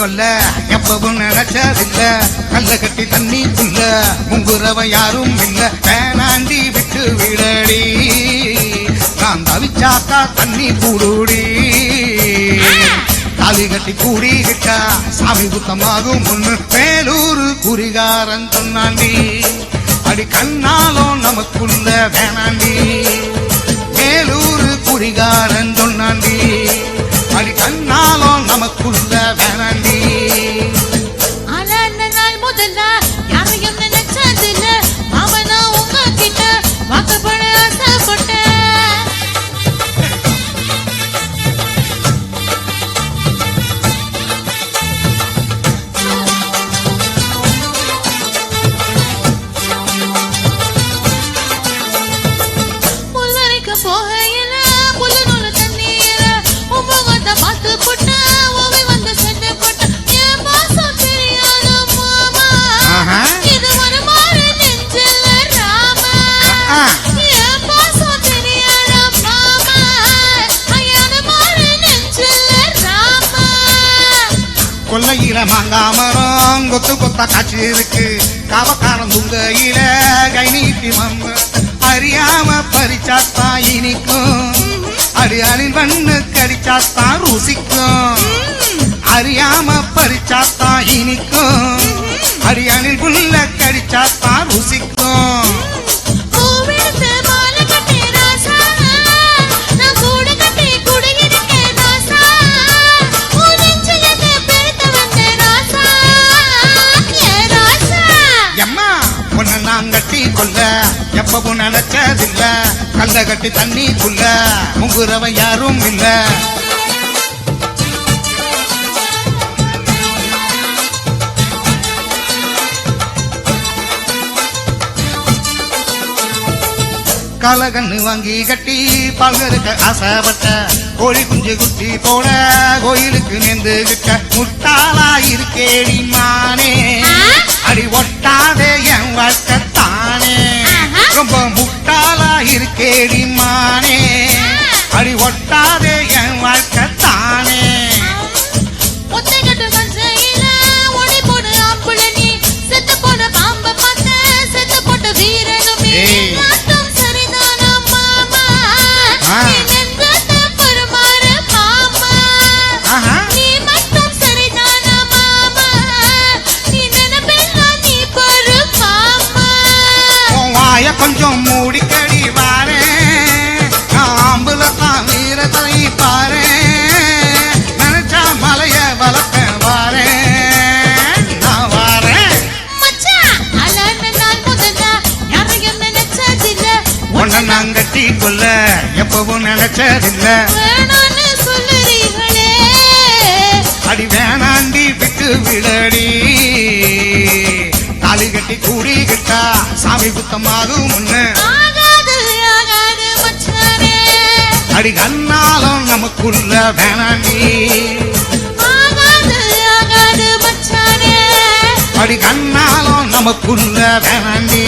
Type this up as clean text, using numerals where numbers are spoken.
கொல்ல எப்பவும் நினைச்சதில்ல கல்ல கட்டி தண்ணிக்குள்ள முங்குறவ யாரும் இல்ல வேணாண்டி விட்டு விடடி நான் தவிச்சாக்கா தண்ணி கூடுடி தாலி கட்டி கூடிக்கிட்டா சாமி குத்தமாகும் ஒண்ணு வேலூர் குறிகாரன் சொன்னாண்டி அடி கண்ணாலும் நமக்குள்ள வேணாண்டி வேலூர் குறிகாரன் சொன்னாண்டி அடி கண்ணாலும் நமக்குள்ள வேணாண்டி நாள் முதல்ல யாரையும் நினைச்சதில்ல அவனா உங்க கிட்ட வாக்கப்பட ஆசைப்பட்ட புல்லரிக்க போகையில புல்ல நூல தண்ணீர உபகத்த பார்த்து போட்ட ஓவி வந்து சென்று போட்ட என் பாசம் தெரியாத மாமா இது ஒரு மாறு நெஞ்சில ராமா என் பாசம் தெரியாத மாமா ஐயான மாறு நெஞ்சில ராமா கொல்லையில மாங்காமரம் கொத்து கொத்தா காட்சி இருக்கு காவக்காரம் துங்கையில கை நீட்டி வந்து அறியாம பறிச்சாத்தா இனிக்கும் அடியானின் பண்ணு கடிச்சாத்தா ருசிக்கும் அறியாம பறிச்சாத்தா இனிக்கும் அடியானின் புல்ல கடிச்சாத்தா ருசிக்கும் பூவெடுத்து மாலை கட்டி ராசா நான் கூட கட்டி குடியிருக்கேன் ராசா உன் நெஞ்சிலிருந்து பிரித்து வந்தேன் ராசா ஏ ராசா எம்மா உன்னை நான் கட்டி கொல்ல எப்பவும் நினைச்சதில்ல கல்ல கட்டி தண்ணிக்குள்ள முங்குறவன் யாரும் இல்ல கலகண்ணு வாங்கி கட்டி பல்கருக்க ஆசைப்பட்ட கோழி குஞ்சு குட்டி போட கோயிலுக்கு நேர்ந்துகிட்ட முட்டாளா இருக்கேடி மானே அடி ஒட்டாதே என் வாழ்க்கத்தானே ரொம்ப முட்டாளா இருக்கேடி மானே அடி ஒட்டாதே என் வாழ்க்கத்தானே ஒத்தைகட்டு கஞ்சையில ஒளி போடு ஆம்புல நீ செத்து போன பாம்ப பார்த்த செத்து போட்ட வீரனுமே நாட்டம் சரிதானா மாமா நீ நெஞ்சத்தை பருமாறு மாமா நீ மட்டும் சரிதானா மாமா நீ நினைப்பெல்லாம் நீ பரு மாமா வாய கொஞ்சம் மூடிக்கடி வாரே ஆம்புல தான் வீரத்தை பாரு நினைச்சா மலைய வளர்ப்ப வாரே நான் வாரேன் மச்சான் அலர்ன நாள் முதல்ல யாரையும் நினைச்சதில்ல உன்னை நான் கட்டி கொல்ல எப்பவும் நினைச்சதில்ல வேணான்னு சொல்லுறீங்களே அடி வேணாண்டி விட்டு விடடி தாலி கட்டி கூடிக்கிட்டா சாமி குத்தமாகும் முன்னு ஆகாது ஆகாது மச்சானே அடி கண்ணாலும் நமக்குள்ள வேணாண்டி ஆகாது ஆகாது மச்சானே அடி கண்ணாலும் நமக்குள்ள வேணாண்டி